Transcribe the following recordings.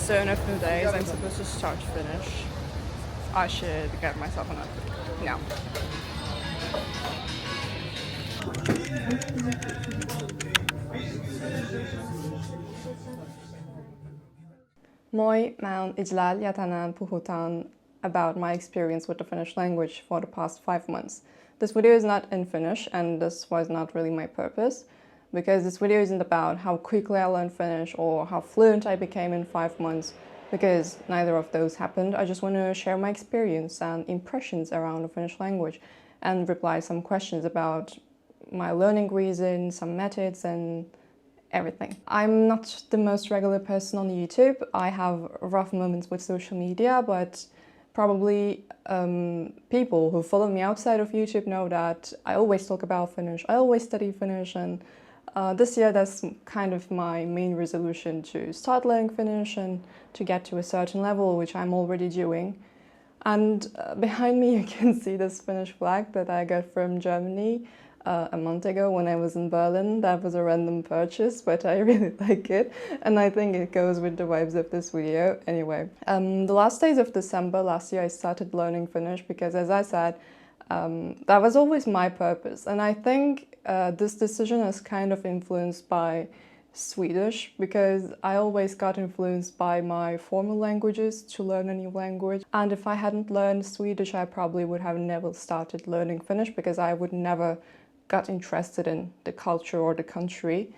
So in a few days I'm supposed to start Finnish. I should get myself an outfit now. Moi, mä oon İclal ja tänään puhutaan about my experience with the Finnish language for the past 5 months. This video is not in Finnish and this was not really my purpose because this video isn't about how quickly I learned Finnish or how fluent I became in 5 months because neither of those happened. I just want to share my experience and impressions around the Finnish language and reply some questions about my learning reasons, some methods and everything. I'm not the most regular person on YouTube. I have rough moments with social media, but probably people who follow me outside of YouTube know that I always talk about Finnish. I always study Finnish, and this year that's kind of my main resolution to start learning Finnish and to get to a certain level, which I'm already doing. And behind me you can see this Finnish flag that I got from Germany a month ago when I was in Berlin. That was a random purchase, but I really like it and I think it goes with the vibes of this video. Anyway, the last days of December last year I started learning Finnish because, as I said, that was always my purpose, and I think this decision is kind of influenced by Swedish because I always got influenced by my formal languages to learn a new language, and if I hadn't learned Swedish I probably would have never started learning Finnish because I would never got interested in the culture or the country,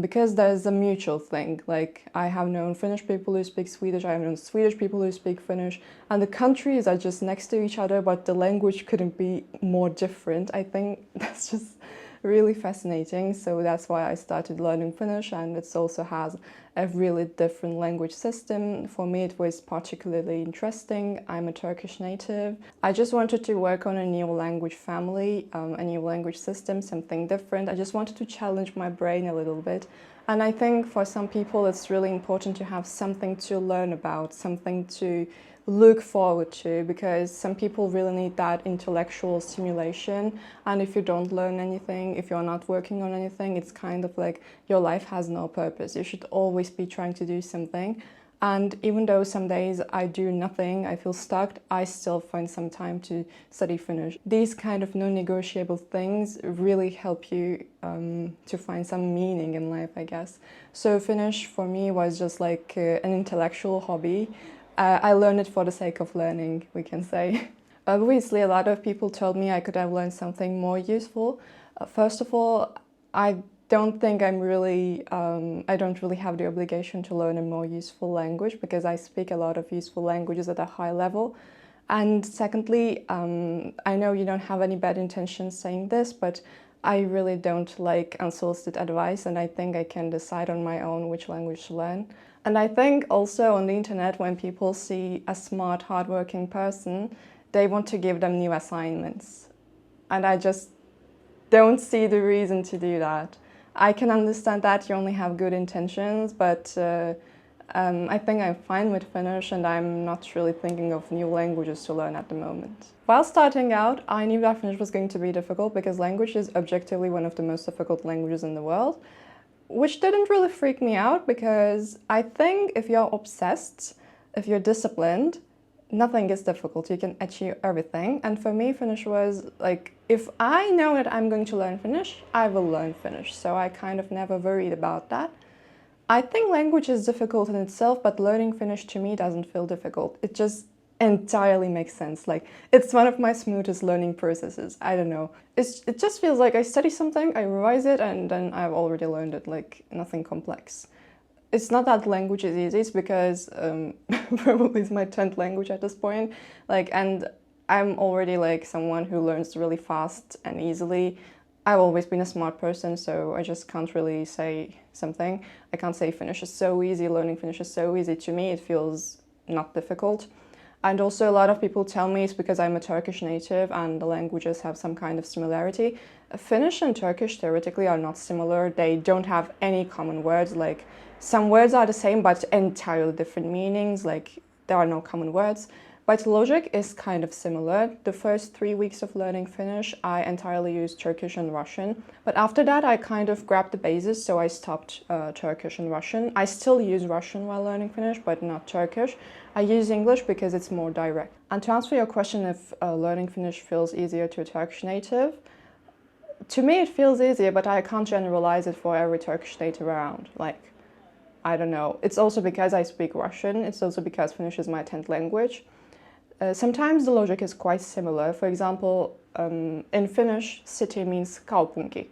because there's a mutual thing. Like, I have known Finnish people who speak Swedish, I have known Swedish people who speak Finnish, and the countries are just next to each other, but the language couldn't be more different. I think that's just really fascinating, so that's why I started learning Finnish, and it also has a really different language system. For me it was particularly interesting. I'm a Turkish native. I just wanted to work on a new language family, a new language system, something different. I just wanted to challenge my brain a little bit. And I think for some people it's really important to have something to learn about, something to look forward to, because some people really need that intellectual stimulation, and if you don't learn anything, if you're not working on anything, it's kind of like your life has no purpose. You should always be trying to do something, and even though some days I do nothing, I feel stuck, I still find some time to study Finnish. These kind of non-negotiable things really help you to find some meaning in life, I guess. So Finnish for me was just like an intellectual hobby. I learned it for the sake of learning, we can say. Obviously, a lot of people told me I could have learned something more useful. First of all, I don't think I don't really have the obligation to learn a more useful language because I speak a lot of useful languages at a high level. And secondly, I know you don't have any bad intentions saying this, but I really don't like unsolicited advice, and I think I can decide on my own which language to learn. And I think also on the internet, when people see a smart, hardworking person, they want to give them new assignments. And I just don't see the reason to do that. I can understand that you only have good intentions, but I think I'm fine with Finnish and I'm not really thinking of new languages to learn at the moment. While starting out, I knew that Finnish was going to be difficult because language is objectively one of the most difficult languages in the world, which didn't really freak me out because I think if you're obsessed, if you're disciplined, nothing is difficult. You can achieve everything. And for me, Finnish was like, if I know that I'm going to learn Finnish, I will learn Finnish. So I kind of never worried about that. I think language is difficult in itself, but learning Finnish to me doesn't feel difficult. It just entirely makes sense. Like, it's one of my smoothest learning processes. I don't know. It just feels like I study something, I revise it, and then I've already learned it, like nothing complex. It's not that language is easy, it's because probably it's my 10th language at this point. Like, and I'm already like someone who learns really fast and easily. I've always been a smart person, so I just can't really say something. I can't say Finnish is so easy, learning Finnish is so easy. To me, it feels not difficult. And also a lot of people tell me it's because I'm a Turkish native and the languages have some kind of similarity. Finnish and Turkish theoretically are not similar. They don't have any common words. Like, some words are the same but entirely different meanings. Like, there are no common words. But logic is kind of similar. The first 3 weeks of learning Finnish, I entirely used Turkish and Russian. But after that, I kind of grabbed the bases, so I stopped Turkish and Russian. I still use Russian while learning Finnish, but not Turkish. I use English because it's more direct. And to answer your question if learning Finnish feels easier to a Turkish native, to me it feels easier, but I can't generalize it for every Turkish native around. Like, I don't know. It's also because I speak Russian. It's also because Finnish is my 10th language. Sometimes the logic is quite similar. For example, in Finnish, city means kaupunki.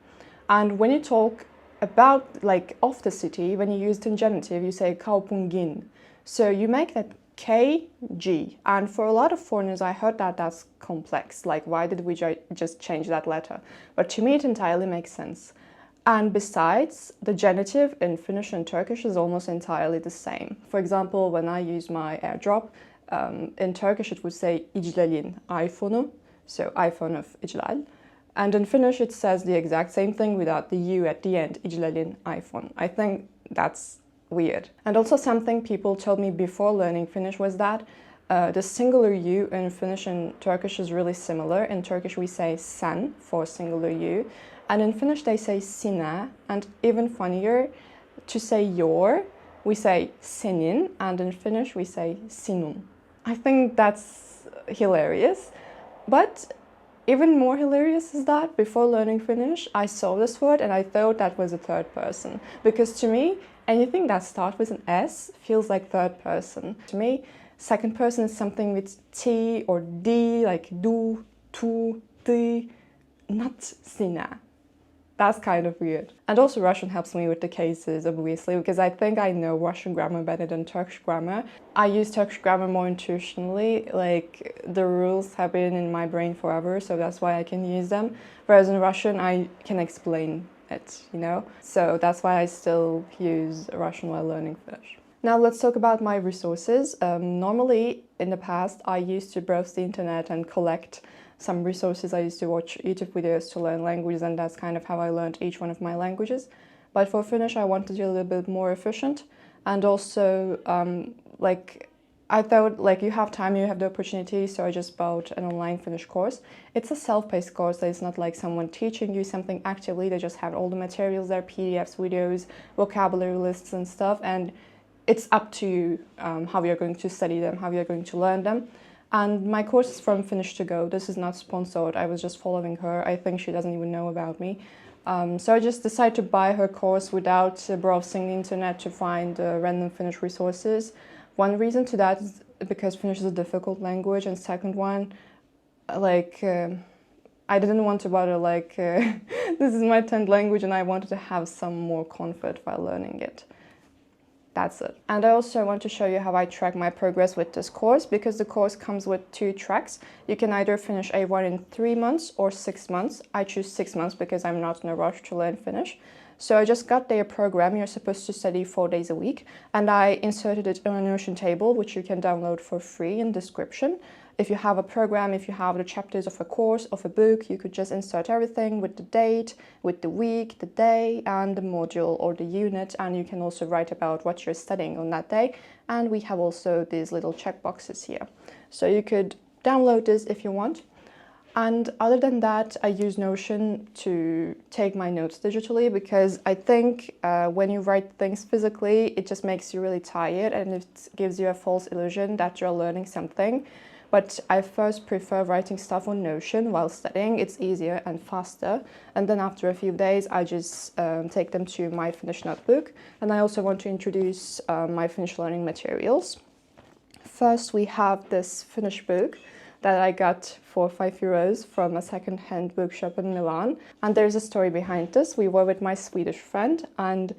And when you talk about, like, of the city, when you use it in genitive, you say kaupungin. So you make that K, G. And for a lot of foreigners, I heard that that's complex. Like, why did we just change that letter? But to me, it entirely makes sense. And besides, the genitive in Finnish and Turkish is almost entirely the same. For example, when I use my airdrop, in Turkish it would say İclal'in iPhone'u, so iPhone of İclal. And in Finnish it says the exact same thing without the U at the end, İclal'in iPhone. I think that's weird. And also something people told me before learning Finnish was that the singular U in Finnish and Turkish is really similar. In Turkish we say sen for singular U, and in Finnish they say sinä, and even funnier, to say your, we say senin, and in Finnish we say sinun. I think that's hilarious, but even more hilarious is that before learning Finnish, I saw this word and I thought that was a third person. Because to me, anything that starts with an S feels like third person. To me, second person is something with T or D, like du, tu, ti, not sinä. That's kind of weird. And also Russian helps me with the cases, obviously, because I think I know Russian grammar better than Turkish grammar. I use Turkish grammar more intuitionally, like the rules have been in my brain forever, so that's why I can use them. Whereas in Russian, I can explain it, you know? So that's why I still use Russian while learning Finnish. Now let's talk about my resources. Normally, in the past, I used to browse the internet and collect some resources. I used to watch YouTube videos to learn languages, and that's kind of how I learned each one of my languages. But for Finnish, I wanted to be a little bit more efficient, and also like I thought, like, you have time, you have the opportunity, so I just bought an online Finnish course. It's a self-paced course, so it's not like someone teaching you something actively. They just have all the materials there, PDFs, videos, vocabulary lists and stuff, and it's up to you how you're going to study them, how you're going to learn them. And my course is from Finnishtogo. This is not sponsored. I was just following her. I think she doesn't even know about me. So I just decided to buy her course without browsing the internet to find random Finnish resources. One reason to that is because Finnish is a difficult language, and second one, like, I didn't want to bother, like, this is my 10th language and I wanted to have some more comfort while learning it. That's it. And I also want to show you how I track my progress with this course, because the course comes with 2 tracks. You can either finish A1 in 3 months or 6 months. I choose 6 months because I'm not in a rush to learn Finnish. So I just got their program. You're supposed to study 4 days a week, and I inserted it in a Notion table, which you can download for free in the description. If you have a program, if you have the chapters of a course, of a book, you could just insert everything with the date, with the week, the day, and the module or the unit, and you can also write about what you're studying on that day. And we have also these little checkboxes here. So you could download this if you want. And other than that, I use Notion to take my notes digitally, because I think when you write things physically, it just makes you really tired and it gives you a false illusion that you're learning something. But I first prefer writing stuff on Notion while studying. It's easier and faster. And then after a few days, I just take them to my Finnish notebook. And I also want to introduce my Finnish learning materials. First, we have this Finnish book that I got for €5 from a second-hand bookshop in Milan. And there's a story behind this. We were with my Swedish friend, and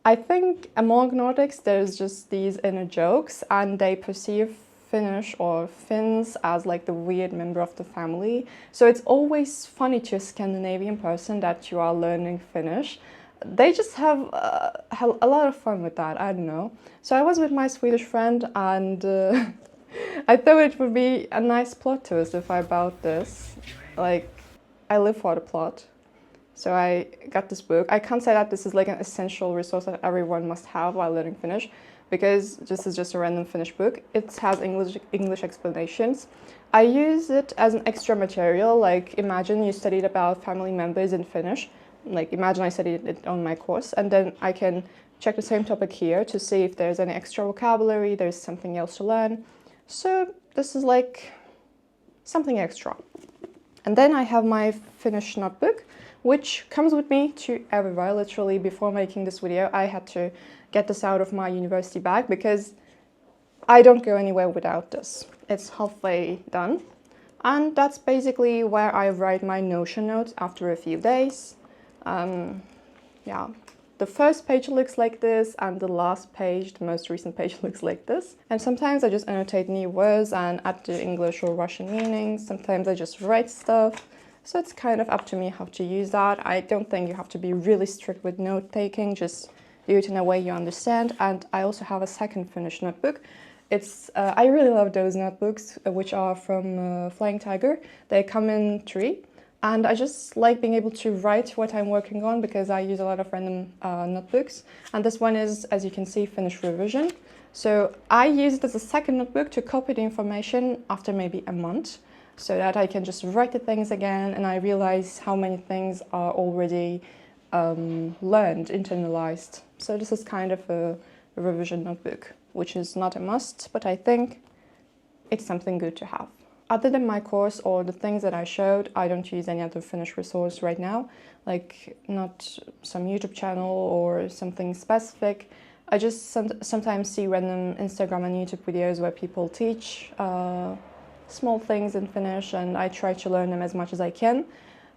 I think among Nordics there's just these inner jokes, and they perceive Finnish or Finns as like the weird member of the family. So it's always funny to a Scandinavian person that you are learning Finnish. They just have a lot of fun with that, I don't know. So I was with my Swedish friend, and I thought it would be a nice plot twist if I bought this. Like, I live for the plot. So I got this book. I can't say that this is like an essential resource that everyone must have while learning Finnish, because this is just a random Finnish book. It has English explanations. I use it as an extra material, like imagine you studied about family members in Finnish. Like imagine I studied it on my course, and then I can check the same topic here to see if there's any extra vocabulary, there's something else to learn. So this is like something extra. And then I have my Finnish notebook, which comes with me to everywhere. Literally, before making this video, I had to get this out of my university bag because I don't go anywhere without this. It's halfway done. And that's basically where I write my Notion notes after a few days. Yeah, the first page looks like this, and the last page, the most recent page, looks like this. And sometimes I just annotate new words and add the English or Russian meanings. Sometimes I just write stuff. So it's kind of up to me how to use that. I don't think you have to be really strict with note taking, just do it in a way you understand. And I also have a second Finnish notebook. I really love those notebooks, which are from Flying Tiger. They come in 3. And I just like being able to write what I'm working on because I use a lot of random notebooks. And this one is, as you can see, Finnish revision. So I use it as a second notebook to copy the information after maybe a month, so that I can just write the things again and I realize how many things are already learned, internalized. So this is kind of a revision notebook, which is not a must, but I think it's something good to have. Other than my course or the things that I showed, I don't use any other Finnish resource right now, like not some YouTube channel or something specific. I just sometimes see random Instagram and YouTube videos where people teach small things in Finnish, and I try to learn them as much as I can.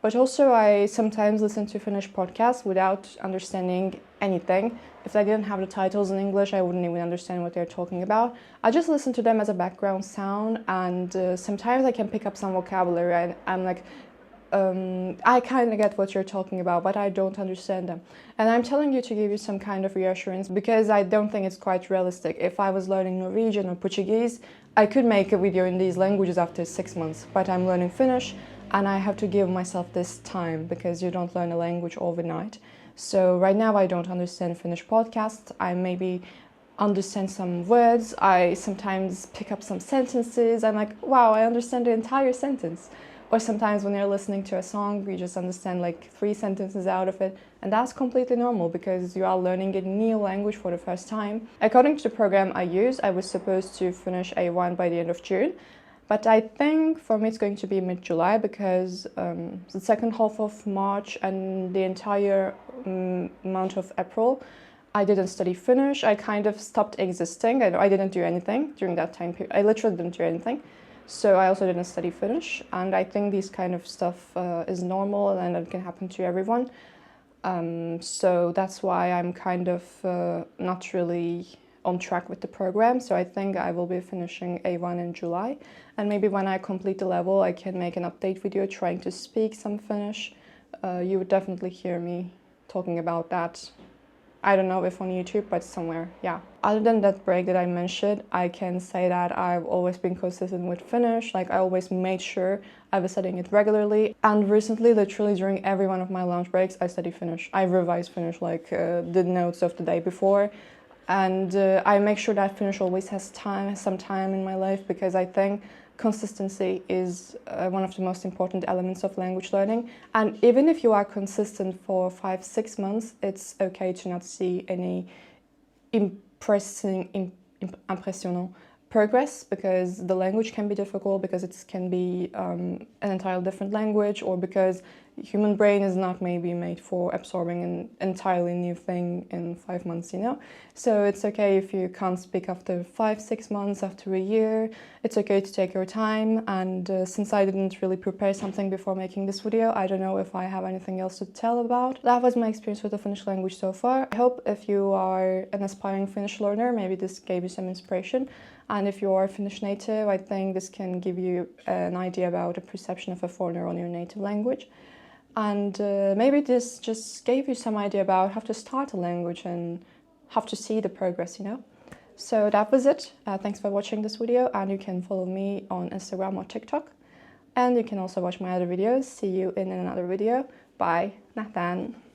But also I sometimes listen to Finnish podcasts without understanding anything. If I didn't have the titles in English, I wouldn't even understand what they're talking about. I just listen to them as a background sound, and sometimes I can pick up some vocabulary and I'm like, I kind of get what you're talking about, but I don't understand them. And I'm telling you to give you some kind of reassurance because I don't think it's quite realistic. If I was learning Norwegian or Portuguese, I could make a video in these languages after 6 months, but I'm learning Finnish and I have to give myself this time because you don't learn a language overnight. So right now I don't understand Finnish podcasts. I maybe understand some words. I sometimes pick up some sentences. I'm like, wow, I understand the entire sentence. Or sometimes when you're listening to a song, you just understand like 3 sentences out of it. And that's completely normal because you are learning a new language for the first time. According to the program I use, I was supposed to finish A1 by the end of June. But I think for me it's going to be mid-July because the second half of March and the entire month of April, I didn't study Finnish. I kind of stopped existing. I didn't do anything during that time period. I literally didn't do anything. So I also didn't study Finnish, and I think this kind of stuff is normal and it can happen to everyone. So that's why I'm kind of not really on track with the program. So I think I will be finishing A1 in July, and maybe when I complete the level, I can make an update video trying to speak some Finnish. You would definitely hear me talking about that. I don't know if on YouTube, but somewhere, yeah. Other than that break that I mentioned, I can say that I've always been consistent with Finnish. Like I always made sure I was studying it regularly. And recently, literally during every one of my lunch breaks, I study Finnish. I revise Finnish, like the notes of the day before. And I make sure that Finnish always has some time in my life, because I think consistency is one of the most important elements of language learning. And even if you are consistent for 5-6 months, it's okay to not see any impressional progress, because the language can be difficult, because it can be an entirely different language, or because human brain is not maybe made for absorbing an entirely new thing in 5 months, you know? So it's okay if you can't speak after 5-6 months, after a year. It's okay to take your time. And since I didn't really prepare something before making this video, I don't know if I have anything else to tell about. That was my experience with the Finnish language so far. I hope if you are an aspiring Finnish learner, maybe this gave you some inspiration. And if you are a Finnish native, I think this can give you an idea about the perception of a foreigner on your native language. And maybe this just gave you some idea about how to start a language and how to see the progress, you know? So that was it. Thanks for watching this video, and you can follow me on Instagram or TikTok. And you can also watch my other videos. See you in another video. Bye. Nähdään.